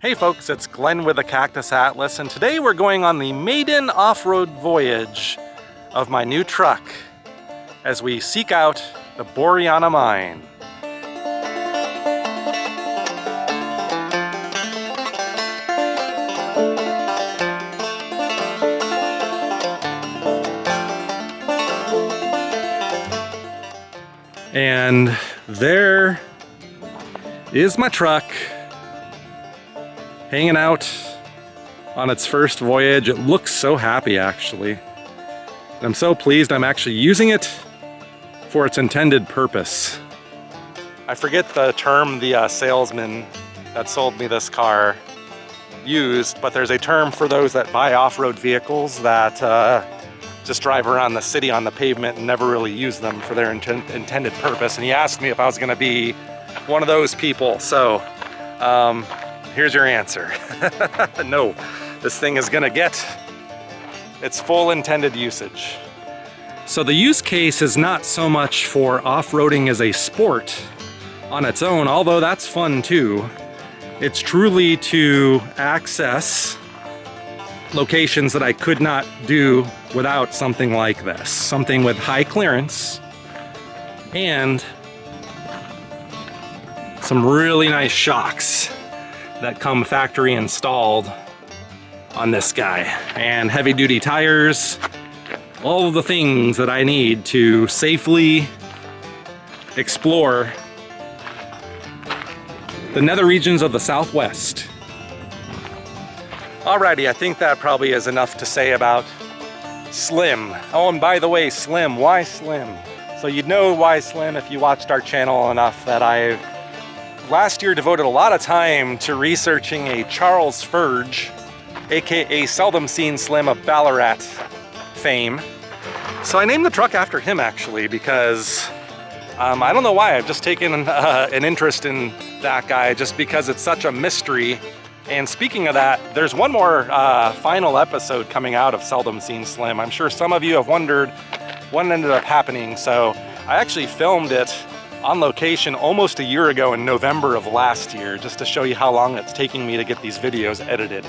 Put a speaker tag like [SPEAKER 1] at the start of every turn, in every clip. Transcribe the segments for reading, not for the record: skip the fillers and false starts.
[SPEAKER 1] Hey folks, it's Glenn with the Cactus Atlas, and today we're going on the maiden off-road voyage of my new truck as we seek out the Boriana Mine. And there is my truck hanging out on its first voyage. It looks so happy, actually. And I'm so pleased I'm actually using it for its intended purpose. I forget the term the salesman that sold me this car used, but there's a term for those that buy off-road vehicles that just drive around the city on the pavement and never really use them for their intended purpose. And he asked me if I was gonna be one of those people. So here's your answer. No, this thing is gonna get its full intended usage. So the use case is not so much for off-roading as a sport on its own, although that's fun too. It's truly to access locations that I could not do without something like this. Something with high clearance and some really nice shocks that come factory installed on this guy, and heavy duty tires, all of the things that I need to safely explore the nether regions of the Southwest. Alrighty, I think that probably is enough to say about Slim. Oh, and by the way, Slim, why Slim? So you'd know why Slim if you watched our channel enough that I last year devoted a lot of time to researching a Charles Furge, aka Seldom Seen Slim of Ballarat fame. So I named the truck after him actually because I don't know why, I've just taken an interest in that guy just because it's such a mystery. And speaking of that, there's one more final episode coming out of Seldom Seen Slim. I'm sure some of you have wondered what ended up happening. So I actually filmed it on location almost a year ago in November of last year, just to show you how long it's taking me to get these videos edited.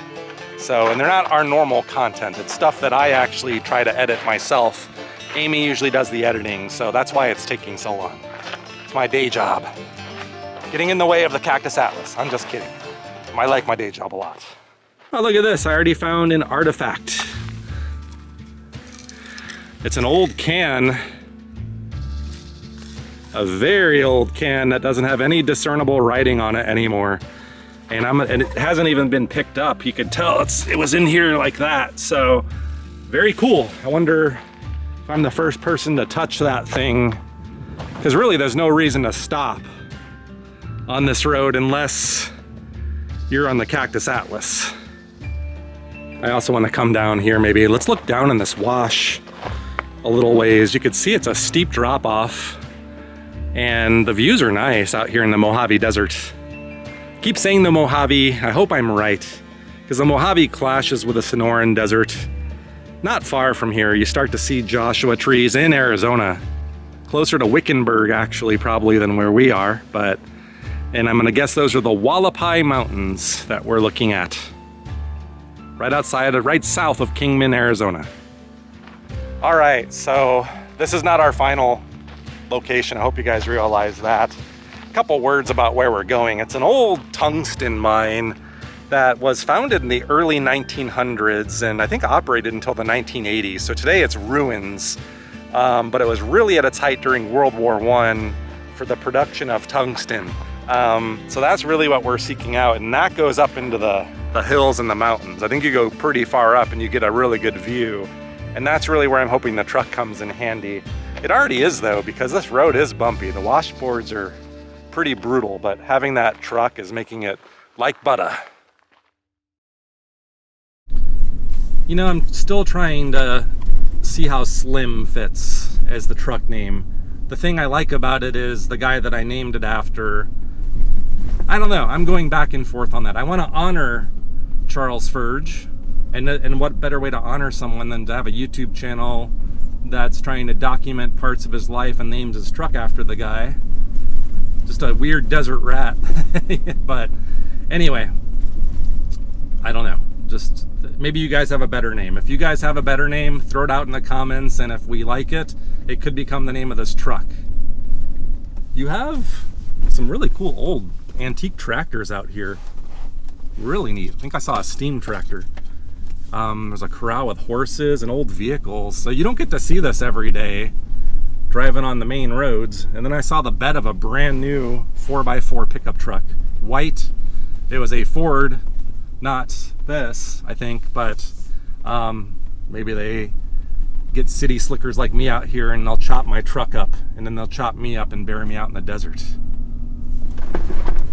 [SPEAKER 1] So, and they're not our normal content. It's stuff that I actually try to edit myself. Amy usually does the editing, so that's why it's taking so long. It's my day job. Getting in the way of the Cactus Atlas. I'm just kidding. I like my day job a lot. Oh, look at this. I already found an artifact. It's an old can. A very old can that doesn't have any discernible writing on it anymore. And it hasn't even been picked up. You could tell it was in here like that. So very cool. I wonder if I'm the first person to touch that thing, because really there's no reason to stop on this road unless you're on the Cactus Atlas. I also want to come down here maybe. Let's look down in this wash a little ways. You could see it's a steep drop off and the views are nice out here in the Mojave Desert. Keep saying the Mojave, I hope I'm right, because the Mojave clashes with the Sonoran Desert. Not far from here, you start to see Joshua trees in Arizona. Closer to Wickenburg actually probably than where we are, and I'm gonna guess those are the Hualapai Mountains that we're looking at. Right south of Kingman, Arizona. All right, so this is not our final location. I hope you guys realize that. A couple words about where we're going. It's an old tungsten mine that was founded in the early 1900s and I think operated until the 1980s. So today it's ruins, but it was really at its height during World War I for the production of tungsten. So that's really what we're seeking out, and that goes up into the hills and the mountains. I think you go pretty far up and you get a really good view, and that's really where I'm hoping the truck comes in handy. It already is though, because this road is bumpy. The washboards are pretty brutal, but having that truck is making it like butter. You know, I'm still trying to see how Slim fits as the truck name. The thing I like about it is the guy that I named it after. I don't know, I'm going back and forth on that. I want to honor Charles Furge, and what better way to honor someone than to have a YouTube channel that's trying to document parts of his life and names his truck after the guy. Just a weird desert rat. But anyway, I don't know. Just maybe you guys have a better name. If you guys have a better name, throw it out in the comments, and if we like it, it could become the name of this truck. You have some really cool old antique tractors out here. Really neat. I think I saw a steam tractor. There's a corral with horses and old vehicles. So you don't get to see this every day driving on the main roads. And then I saw the bed of a brand new 4x4 pickup truck. White. It was a Ford, not this, I think, but maybe they get city slickers like me out here and they'll chop my truck up, and then they'll chop me up and bury me out in the desert.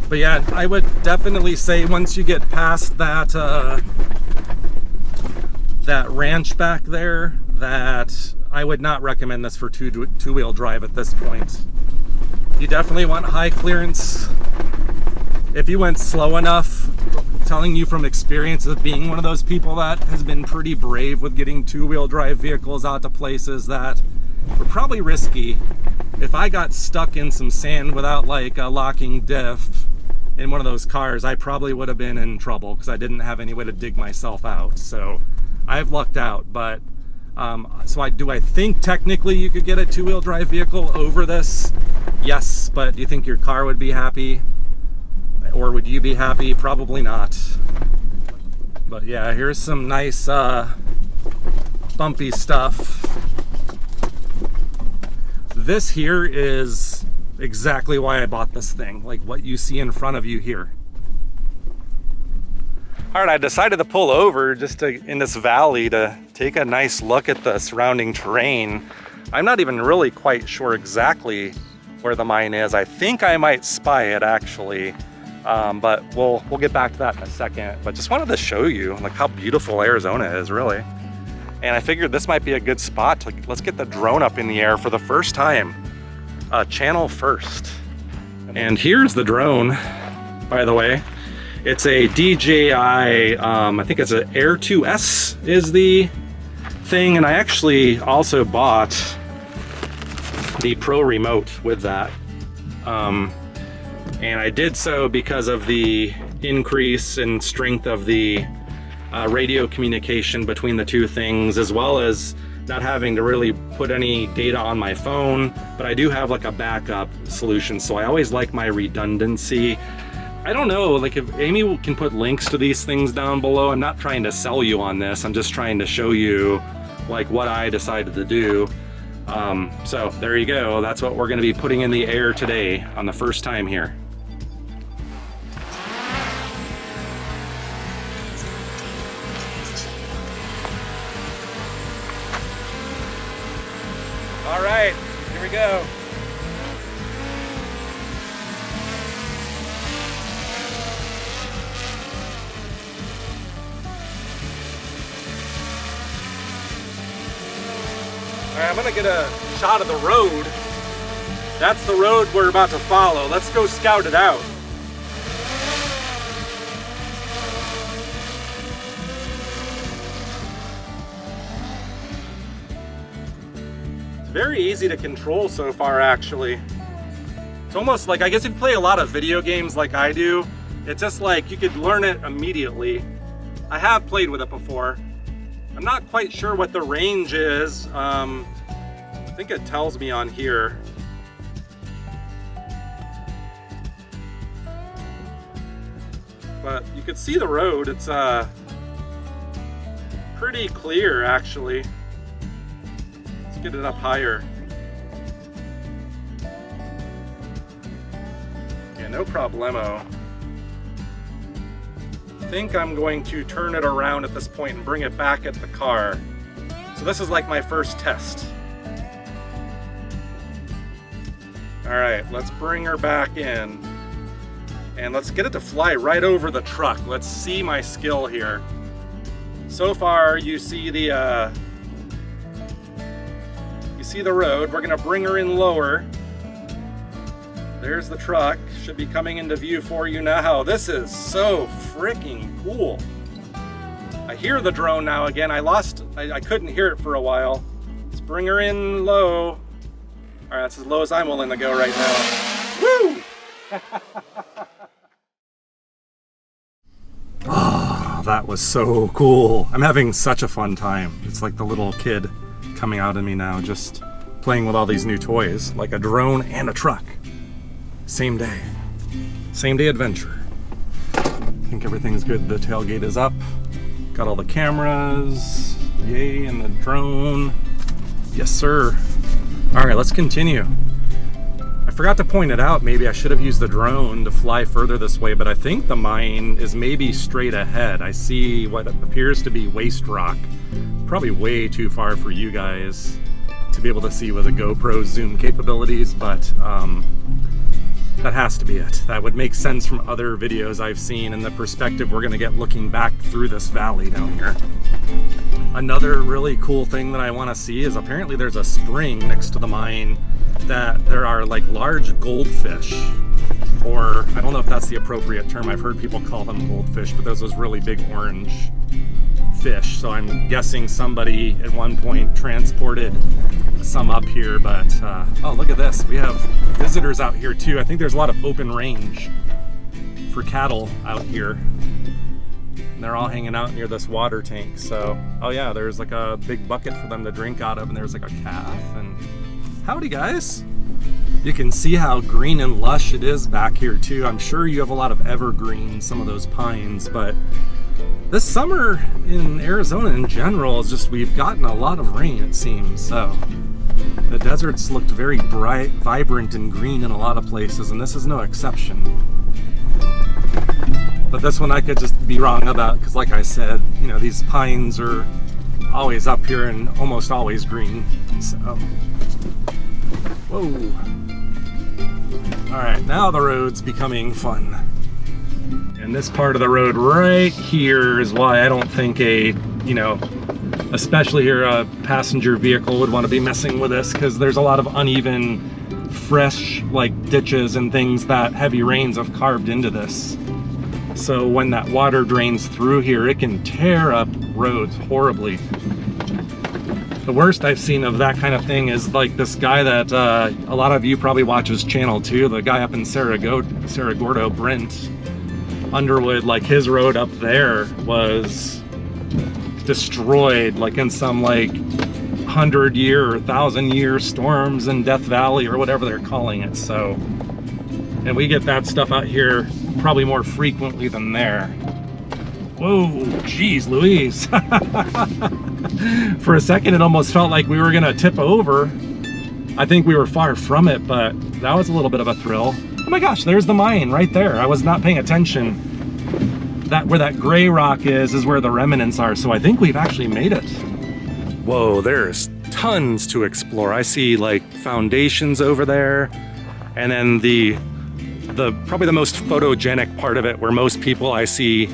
[SPEAKER 1] But yeah, I would definitely say once you get past that that ranch back there, that I would not recommend this for two-wheel drive at this point. You definitely want high clearance. If you went slow enough, telling you from experience of being one of those people that has been pretty brave with getting two-wheel drive vehicles out to places that were probably risky. If I got stuck in some sand without like a locking diff in one of those cars, I probably would have been in trouble because I didn't have any way to dig myself out. So I've lucked out, but do I think technically you could get a two-wheel drive vehicle over this? Yes, but do you think your car would be happy? Or would you be happy? Probably not. But yeah, here's some nice bumpy stuff. This here is exactly why I bought this thing, like what you see in front of you here. All right, I decided to pull over just in this valley to take a nice look at the surrounding terrain. I'm not even really quite sure exactly where the mine is. I think I might spy it actually. But we'll get back to that in a second. But just wanted to show you like how beautiful Arizona is, really. And I figured this might be a good spot to let's get the drone up in the air for the first time. Channel first. And here's the drone, by the way. It's a DJI, I think it's an Air 2S is the thing. And I actually also bought the Pro remote with that. And I did so because of the increase in strength of the radio communication between the two things, as well as not having to really put any data on my phone. But I do have like a backup solution, so I always like my redundancy. I don't know, like if Amy can put links to these things down below. I'm not trying to sell you on this. I'm just trying to show you like what I decided to do. So there you go. That's what we're going to be putting in the air today on the first time here. All right, here we go. All right, I'm gonna get a shot of the road. That's the road we're about to follow. Let's go scout it out. Very easy to control so far, actually. It's almost like, I guess if you play a lot of video games like I do, it's just like you could learn it immediately. I have played with it before. I'm not quite sure what the range is. I think it tells me on here. But you can see the road. It's pretty clear, actually. Get it up higher. Yeah, no problemo. I think I'm going to turn it around at this point and bring it back at the car. So this is like my first test. All right, let's bring her back in. And let's get it to fly right over the truck. Let's see my skill here. So far, you see the road. We're gonna bring her in lower. There's the truck. Should be coming into view for you now. This is so freaking cool. I hear the drone now again. I couldn't hear it for a while. Let's bring her in low. All right, that's as low as I'm willing to go right now. Woo! that was so cool. I'm having such a fun time. It's like the little kid coming out of me now, just playing with all these new toys, like a drone and a truck. Same day. Same day adventure. I think everything's good. The tailgate is up. Got all the cameras. Yay, and the drone. Yes, sir. All right, let's continue. I forgot to point it out. Maybe I should have used the drone to fly further this way, but I think the mine is maybe straight ahead. I see what appears to be waste rock. Probably way too far for you guys to be able to see with a GoPro zoom capabilities, but that has to be it. That would make sense from other videos I've seen and the perspective we're gonna get looking back through this valley down here. Another really cool thing that I wanna see is apparently there's a spring next to the mine that there are like large goldfish, or I don't know if that's the appropriate term. I've heard people call them goldfish, but there's those really big orange fish. So I'm guessing somebody at one point transported some up here, but oh, look at this. We have visitors out here too. I think there's a lot of open range for cattle out here. And they're all hanging out near this water tank. So, oh yeah, there's like a big bucket for them to drink out of, and there's like a calf. And howdy guys. You can see how green and lush it is back here too. I'm sure you have a lot of evergreen, some of those pines, but this summer in Arizona in general is just, we've gotten a lot of rain, it seems. So the deserts looked very bright, vibrant and green in a lot of places, and this is no exception. But this one I could just be wrong about, because like I said, you know, these pines are always up here and almost always green. So, whoa. All right, now the road's becoming fun. And this part of the road right here is why I don't think especially here, a passenger vehicle would want to be messing with this, because there's a lot of uneven, fresh, like ditches and things that heavy rains have carved into this. So when that water drains through here, it can tear up roads horribly. The worst I've seen of that kind of thing is like this guy that a lot of you probably watch his channel too, the guy up in Cerro Gordo, Brent Underwood. Like his road up there was destroyed, like in some like 100-year or 1,000-year storms in Death Valley or whatever they're calling it. So, and we get that stuff out here probably more frequently than there. Whoa, geez Louise. For a second it almost felt like we were gonna tip over. I think we were far from it, but that was a little bit of a thrill. Oh my gosh, there's the mine right there. I was not paying attention. That where that gray rock is where the remnants are, so I think we've actually made it. Whoa, there's tons to explore. I see like foundations over there, and then the probably the most photogenic part of it, where most people I see,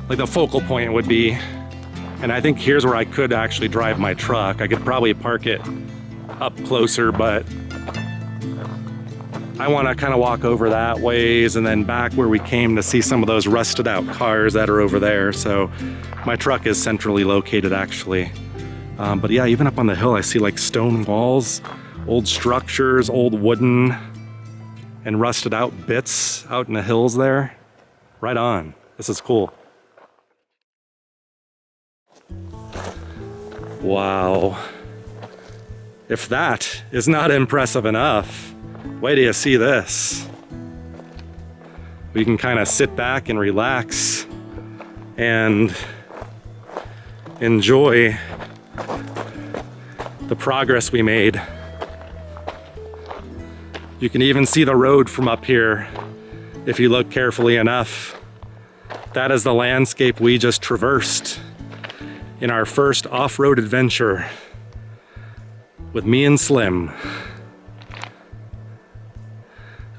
[SPEAKER 1] like the focal point would be, and I think here's where I could actually drive my truck. I could probably park it up closer, but I want to kind of walk over that ways and then back where we came to see some of those rusted out cars that are over there. So my truck is centrally located actually. But yeah, even up on the hill, I see like stone walls, old structures, old wooden and rusted out bits out in the hills there. Right on. This is cool. Wow. If that is not impressive enough, wait till you see this. We can kind of sit back and relax and enjoy the progress we made. You can even see the road from up here if you look carefully enough. That is the landscape we just traversed in our first off-road adventure with me and Slim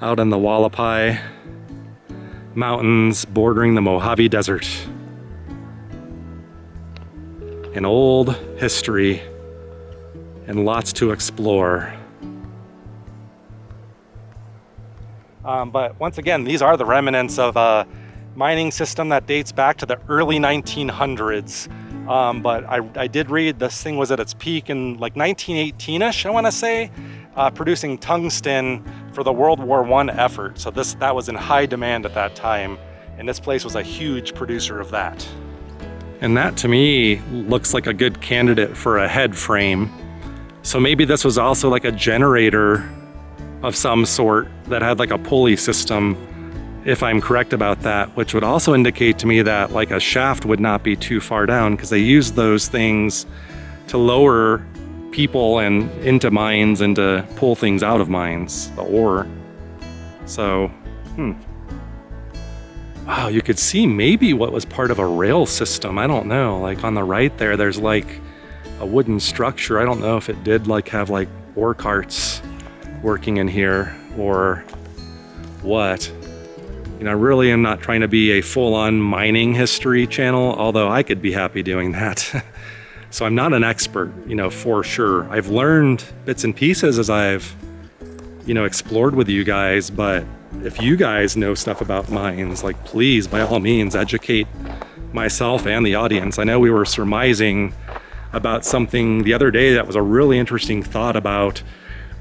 [SPEAKER 1] out in the Hualapai Mountains bordering the Mojave Desert. An old history and lots to explore. But once again, these are the remnants of a mining system that dates back to the early 1900s. But I did read this thing was at its peak in like 1918-ish, I want to say, producing tungsten for the World War I effort. So that was in high demand at that time, and this place was a huge producer of that. And that to me looks like a good candidate for a head frame. So maybe this was also like a generator of some sort that had like a pulley system, if I'm correct about that, which would also indicate to me that like a shaft would not be too far down, because they use those things to lower people and into mines and to pull things out of mines, the ore. So, wow, you could see maybe what was part of a rail system. I don't know, like on the right there, there's like a wooden structure. I don't know if it did like have like ore carts working in here or what. You know, I really am not trying to be a full-on mining history channel, although I could be happy doing that. So I'm not an expert, you know, for sure. I've learned bits and pieces as I've, you know, explored with you guys, but if you guys know stuff about mines, like please, by all means, educate myself and the audience. I know we were surmising about something the other day that was a really interesting thought about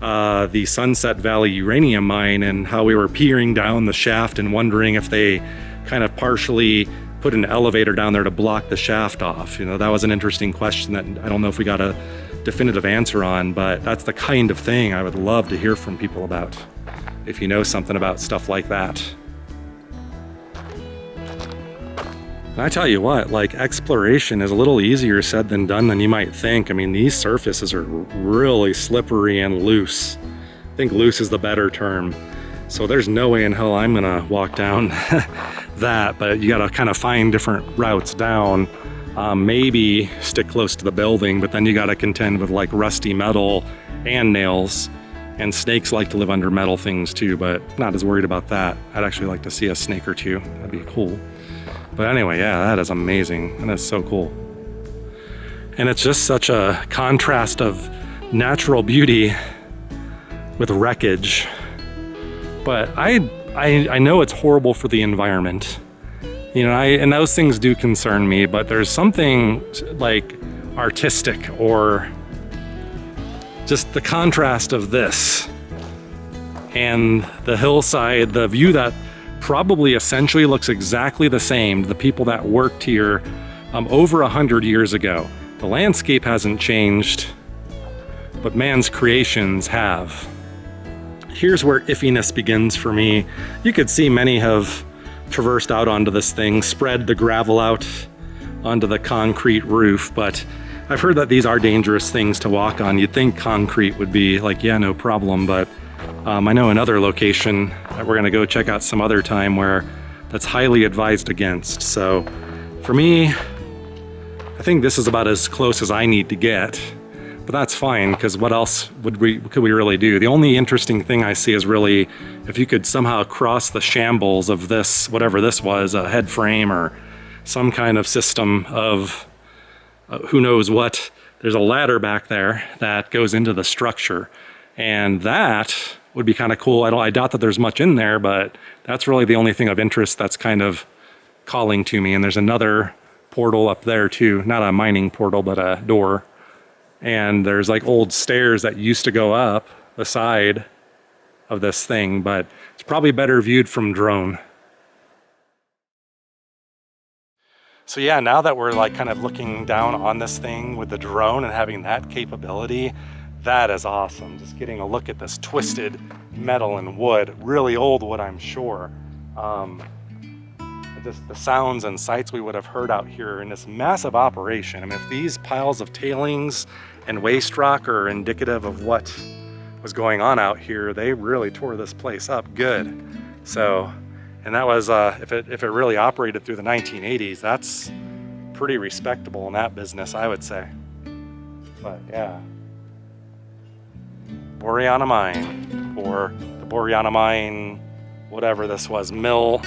[SPEAKER 1] the Sunset Valley uranium mine and how we were peering down the shaft and wondering if they kind of partially put an elevator down there to block the shaft off. You know, that was an interesting question that I don't know if we got a definitive answer on, but that's the kind of thing I would love to hear from people about, if you know something about stuff like that. And I tell you what, like exploration is a little easier said than done than you might think. I mean, these surfaces are really slippery and loose. I think loose is the better term. So there's no way in hell I'm gonna walk down that, but you gotta kind of find different routes down. Maybe stick close to the building, but then you gotta contend with like rusty metal and nails. And snakes like to live under metal things too, but not as worried about that. I'd actually like to see a snake or two. That'd be cool. But anyway, yeah, that is amazing. And that's so cool. And it's just such a contrast of natural beauty with wreckage. But I know it's horrible for the environment. You know, and those things do concern me, but there's something like artistic or just the contrast of this and the hillside, the view that probably essentially looks exactly the same to the people that worked here over 100 years ago. The landscape hasn't changed, but man's creations have. Here's where iffiness begins for me. You could see many have traversed out onto this thing, spread the gravel out onto the concrete roof, but I've heard that these are dangerous things to walk on. You'd think concrete would be like, yeah, no problem, but I know another location that we're gonna go check out some other time where that's highly advised against. So for me, I think this is about as close as I need to get, but that's fine, because what else could we really do? The only interesting thing I see is really if you could somehow cross the shambles of this, whatever this was, a head frame or some kind of system of who knows what. There's a ladder back there that goes into the structure, and that would be kind of cool. I doubt that there's much in there, but that's really the only thing of interest that's kind of calling to me. And there's another portal up there too, not a mining portal, but a door. And there's like old stairs that used to go up the side of this thing, but it's probably better viewed from drone. So yeah, now that we're like kind of looking down on this thing with the drone and having that capability, that is awesome. Just getting a look at this twisted metal and wood, really old wood, I'm sure. Just the sounds and sights we would have heard out here in this massive operation. I mean, if these piles of tailings and waste rock are indicative of what was going on out here, they really tore this place up good. So, and that was, if it really operated through the 1980s, that's pretty respectable in that business, I would say. But yeah. Boriana Mine, or the Boriana Mine, whatever this was, mill,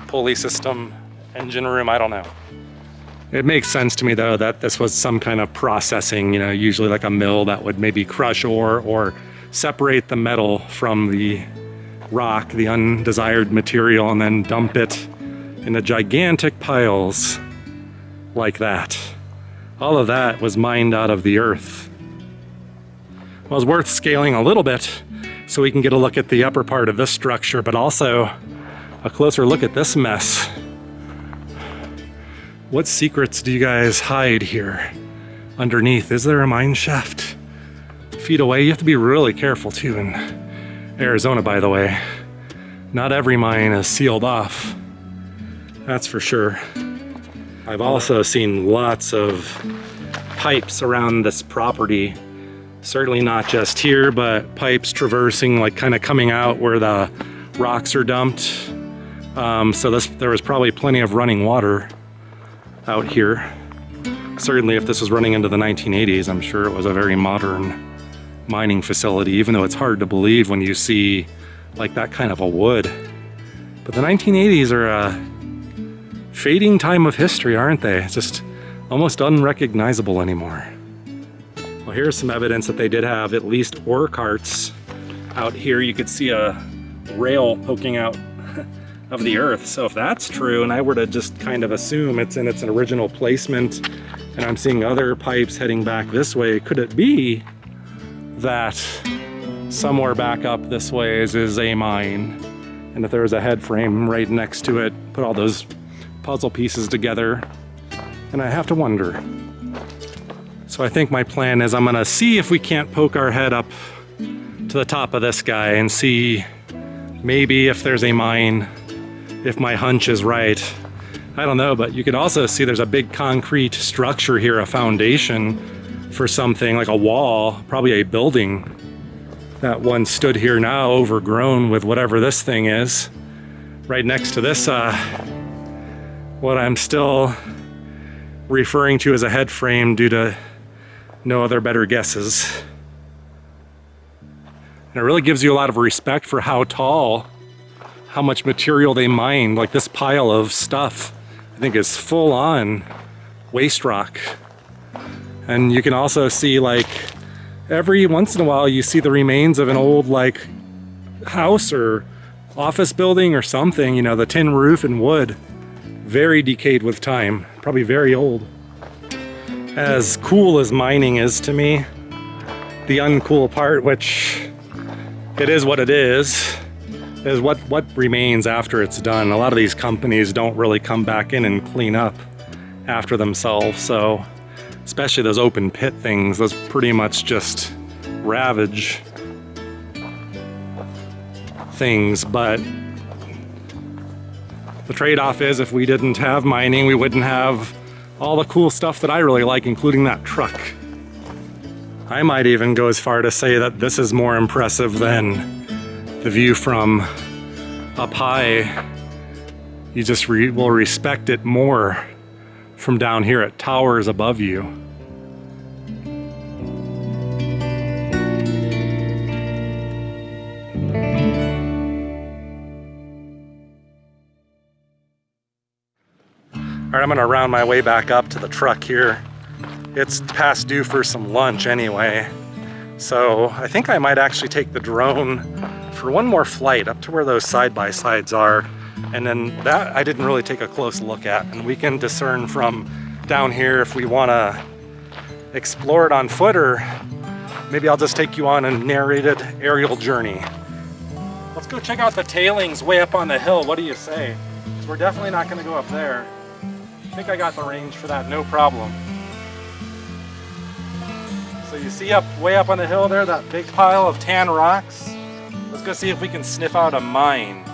[SPEAKER 1] pulley system, engine room, I don't know. It makes sense to me though that this was some kind of processing, you know, usually like a mill that would maybe crush ore or separate the metal from the rock, the undesired material, and then dump it into gigantic piles like that. All of that was mined out of the earth. Well, it's worth scaling a little bit so we can get a look at the upper part of this structure, but also a closer look at this mess. What secrets do you guys hide here underneath? Is there a mine shaft? Feet away. You have to be really careful too in Arizona, by the way. Not every mine is sealed off. That's for sure. I've also seen lots of pipes around this property. Certainly not just here, but pipes traversing, like kind of coming out where the rocks are dumped. So there was probably plenty of running water out here. Certainly if this was running into the 1980s, I'm sure it was a very modern mining facility, even though it's hard to believe when you see like that kind of a wood. But the 1980s are a fading time of history, aren't they? It's just almost unrecognizable anymore. Well, here's some evidence that they did have at least ore carts out here. You could see a rail poking out of the earth. So if that's true, and I were to just kind of assume it's in its original placement, and I'm seeing other pipes heading back this way, could it be that somewhere back up this way is a mine? And if there was a head frame right next to it, put all those puzzle pieces together, and I have to wonder. So I think my plan is I'm gonna see if we can't poke our head up to the top of this guy and see maybe if there's a mine, if my hunch is right. I don't know, but you could also see there's a big concrete structure here, a foundation for something, like a wall, probably a building that once stood here, now overgrown with whatever this thing is. Right next to this, what I'm still referring to as a head frame due to no other better guesses. And it really gives you a lot of respect for how tall, how much material they mined. Like this pile of stuff, I think is full on waste rock. And you can also see, like, every once in a while you see the remains of an old like house or office building or something, you know, the tin roof and wood. Very decayed with time, probably very old. As cool as mining is to me, the uncool part, which it is what it is what remains after it's done. A lot of these companies don't really come back in and clean up after themselves, so especially those open pit things, those pretty much just ravage things. But the trade-off is if we didn't have mining, we wouldn't have all the cool stuff that I really like, including that truck. I might even go as far to say that this is more impressive than the view from up high. You just will respect it more from down here. It towers above you. All right, I'm gonna round my way back up to the truck here. It's past due for some lunch anyway. So I think I might actually take the drone for one more flight up to where those side-by-sides are. And then that I didn't really take a close look at. And we can discern from down here if we wanna explore it on foot, or maybe I'll just take you on a narrated aerial journey. Let's go check out the tailings way up on the hill. What do you say? 'Cause we're definitely not gonna go up there. I think I got the range for that, no problem. So you see way up on the hill there, that big pile of tan rocks? Let's go see if we can sniff out a mine.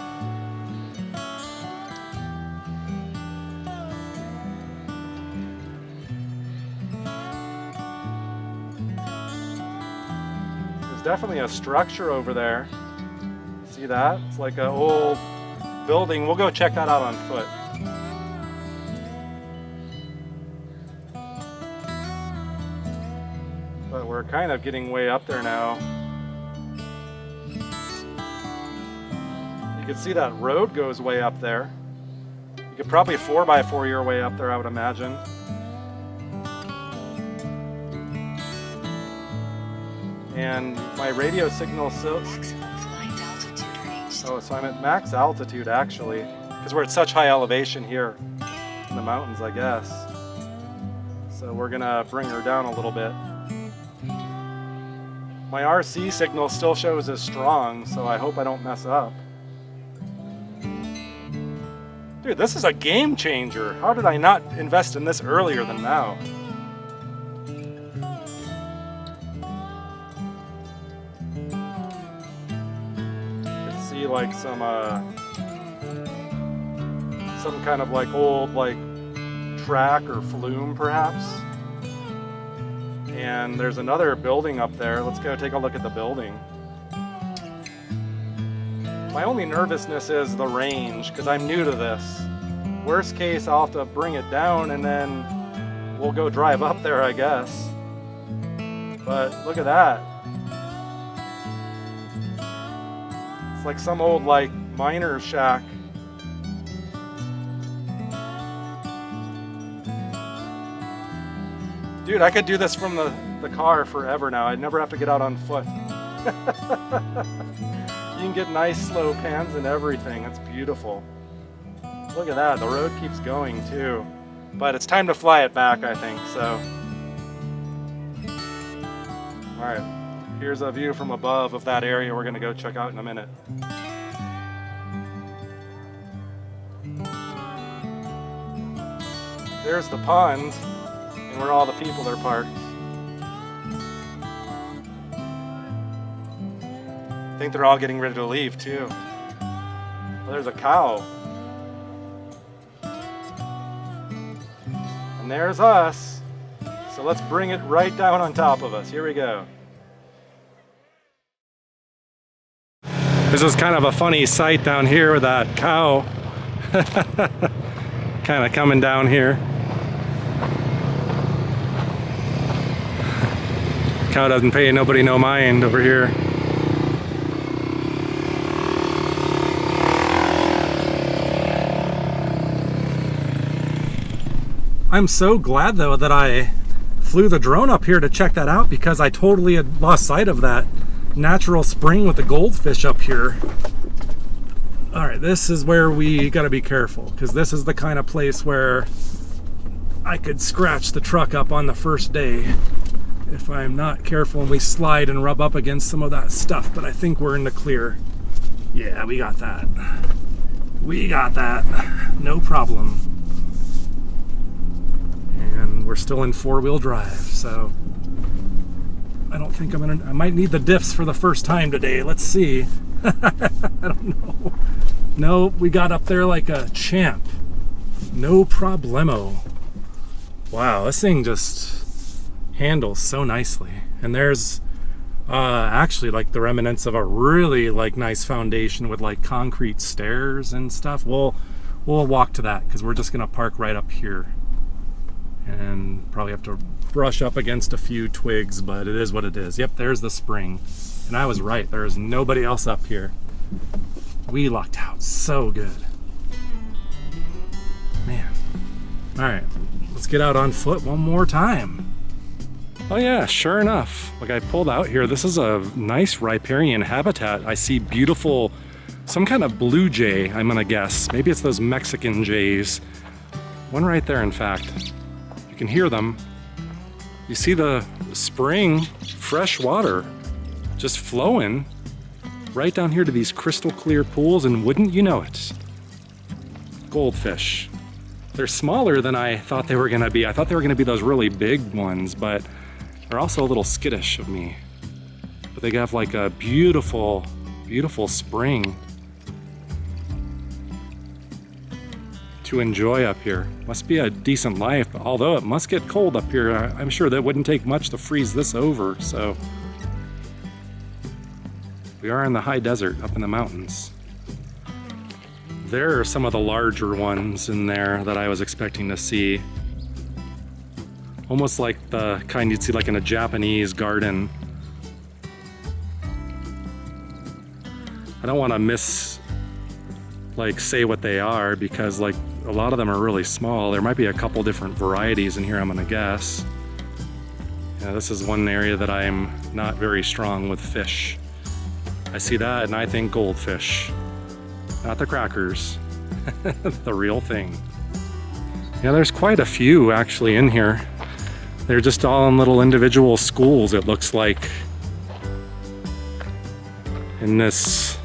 [SPEAKER 1] There's definitely a structure over there. See that? It's like an old building. We'll go check that out on foot. But we're kind of getting way up there now. You can see that road goes way up there. You could probably 4x4 your way up there, I would imagine. And my radio signal oh, so I'm at max altitude actually, because we're at such high elevation here in the mountains, I guess. So we're gonna bring her down a little bit. My RC signal still shows as strong, so I hope I don't mess up. Dude, this is a game changer. How did I not invest in this earlier than now? You can see like some kind of like old like track or flume perhaps. And there's another building up there. Let's go take a look at the building. My only nervousness is the range, because I'm new to this. Worst case, I'll have to bring it down and then we'll go drive up there, I guess. But look at that. It's like some old like miner's shack. Dude, I could do this from the car forever now. I'd never have to get out on foot. You can get nice slow pans and everything. It's beautiful. Look at that. The road keeps going too. But it's time to fly it back, I think. So, all right. Here's a view from above of that area we're going to go check out in a minute. There's the pond and where all the people are parked. I think they're all getting ready to leave too. Well, there's a cow. And there's us. So let's bring it right down on top of us. Here we go. This is kind of a funny sight down here with that cow. Kind of coming down here. Cow doesn't pay nobody no mind over here. I'm so glad though that I flew the drone up here to check that out, because I totally had lost sight of that natural spring with the goldfish up here. All right, this is where we gotta be careful, because this is the kind of place where I could scratch the truck up on the first day if I'm not careful and we slide and rub up against some of that stuff, but I think we're in the clear. Yeah, we got that. We got that. No problem. And we're still in four-wheel drive, so I don't think I might need the diffs for the first time today. Let's see. I don't know. Nope, we got up there like a champ. No problemo. Wow, this thing just handles so nicely. And there's actually like the remnants of a really like nice foundation with like concrete stairs and stuff. We'll walk to that, because we're just gonna park right up here and probably have to brush up against a few twigs, but it is what it is. Yep, there's the spring. And I was right, there is nobody else up here. We lucked out so good. Man. All right, let's get out on foot one more time. Oh yeah, sure enough, like I pulled out here, this is a nice riparian habitat. I see beautiful, some kind of blue jay, I'm gonna guess. Maybe it's those Mexican jays. One right there, in fact. You can hear them. You see the spring, fresh water just flowing right down here to these crystal clear pools, and wouldn't you know it, goldfish. They're smaller than I thought they were gonna be. I thought they were gonna be those really big ones, but they're also a little skittish of me. But they have like a beautiful, beautiful spring to enjoy up here. Must be a decent life, although it must get cold up here. I'm sure that wouldn't take much to freeze this over, so. We are in the high desert up in the mountains. There are some of the larger ones in there that I was expecting to see. Almost like the kind you'd see like in a Japanese garden. I don't want to say what they are, because like a lot of them are really small. There might be a couple different varieties in here, I'm gonna guess. Yeah, this is one area that I'm not very strong with fish. I see that and I think goldfish. Not the crackers, the real thing. Yeah, there's quite a few actually in here. They're just all in little individual schools, it looks like. In this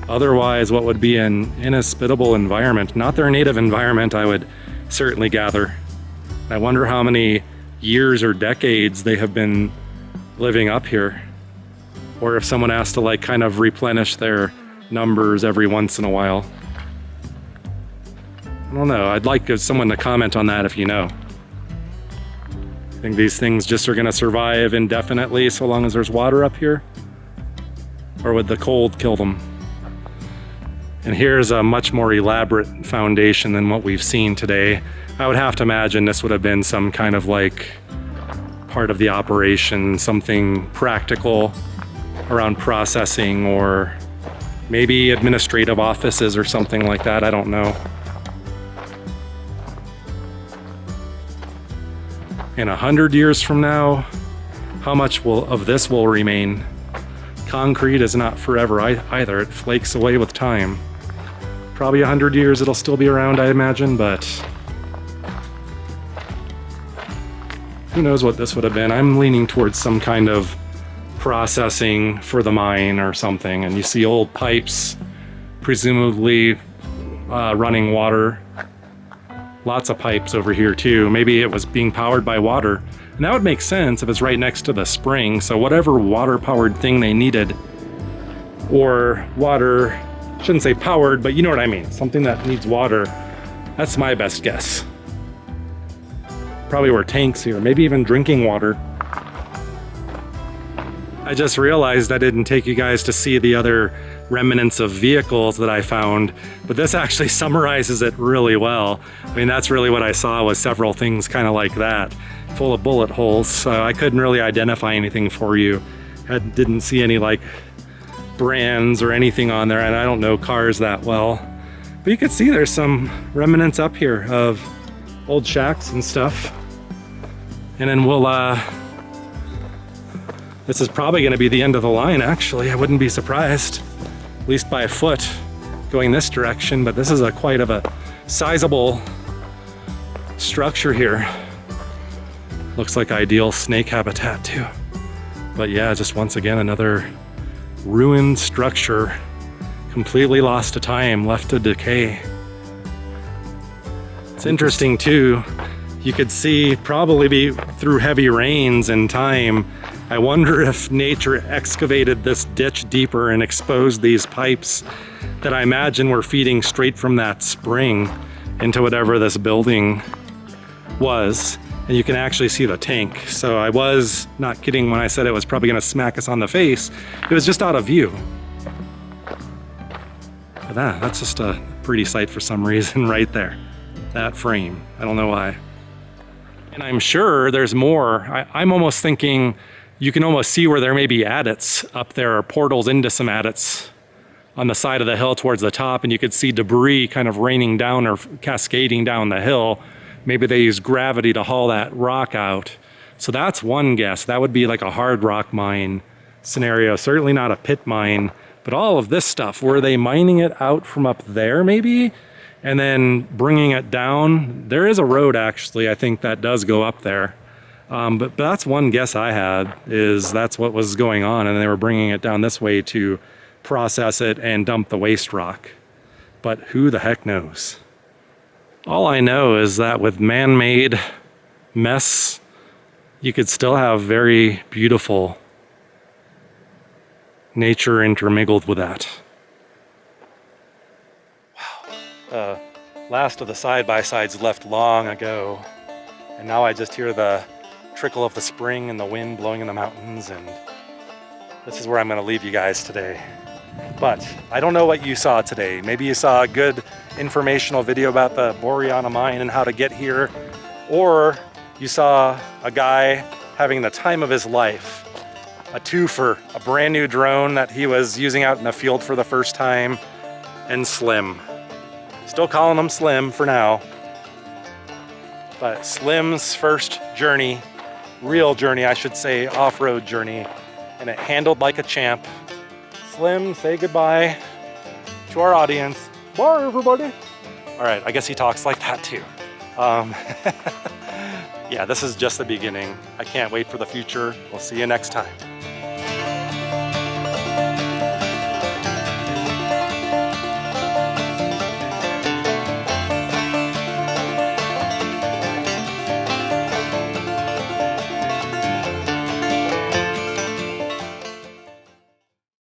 [SPEAKER 1] otherwise what would be an inhospitable environment. Not their native environment, I would certainly gather. I wonder how many years or decades they have been living up here. Or if someone has to like kind of replenish their numbers every once in a while. I don't know, I'd like someone to comment on that if you know. I think these things just are gonna survive indefinitely so long as there's water up here? Or would the cold kill them? And here's a much more elaborate foundation than what we've seen today. I would have to imagine this would have been some kind of like part of the operation, something practical around processing, or maybe administrative offices or something like that, I don't know. In 100 years from now, how much of this will remain? Concrete is not forever either, it flakes away with time. Probably 100 years it'll still be around, I imagine, but who knows what this would have been. I'm leaning towards some kind of processing for the mine or something, and you see old pipes, presumably running water. Lots of pipes over here too. Maybe it was being powered by water. And that would make sense if it's right next to the spring. So whatever water-powered thing they needed, or water, shouldn't say powered, but you know what I mean. Something that needs water. That's my best guess. Probably were tanks here, maybe even drinking water. I just realized I didn't take you guys to see the other remnants of vehicles that I found, but this actually summarizes it really well. I mean, that's really what I saw, was several things kind of like that, full of bullet holes. So I couldn't really identify anything for you. I didn't see any like brands or anything on there, and I don't know cars that well. But you can see there's some remnants up here of old shacks and stuff. And then we'll, this is probably gonna be the end of the line, actually. I wouldn't be surprised, at least by a foot going this direction, but this is quite of a sizable structure here. Looks like ideal snake habitat too. But yeah, just once again, another ruined structure, completely lost to time, left to decay. It's interesting too, you could see probably through heavy rains and time, I wonder if nature excavated this ditch deeper and exposed these pipes that I imagine were feeding straight from that spring into whatever this building was. And you can actually see the tank. So I was not kidding when I said it was probably gonna smack us on the face. It was just out of view. But that's just a pretty sight for some reason right there. That frame, I don't know why. And I'm sure there's more. I'm almost thinking you can almost see where there may be adits up there, or portals into some adits on the side of the hill towards the top, and you could see debris kind of raining down or cascading down the hill. Maybe they use gravity to haul that rock out. So that's one guess. That would be like a hard rock mine scenario, certainly not a pit mine, but all of this stuff, were they mining it out from up there maybe? And then bringing it down? There is a road actually, I think, that does go up there. But that's one guess I had, is that's what was going on, and they were bringing it down this way to process it and dump the waste rock. But who the heck knows? All I know is that with man-made mess, you could still have very beautiful nature intermingled with that. Wow. Last of the side-by-sides left long ago, and now I just hear the trickle of the spring and the wind blowing in the mountains, and this is where I'm going to leave you guys today. But I don't know what you saw today. Maybe you saw a good informational video about the Boriana Mine and how to get here, or you saw a guy having the time of his life, a twofer, a brand new drone that he was using out in the field for the first time, and Slim. Still calling him Slim for now, but Slim's first journey, real journey I should say, off-road journey, and it handled like a champ. Slim, say goodbye to our audience. Bye, everybody. All right, I guess he talks like that too. Yeah, this is just the beginning. I can't wait for the future. We'll see you next time.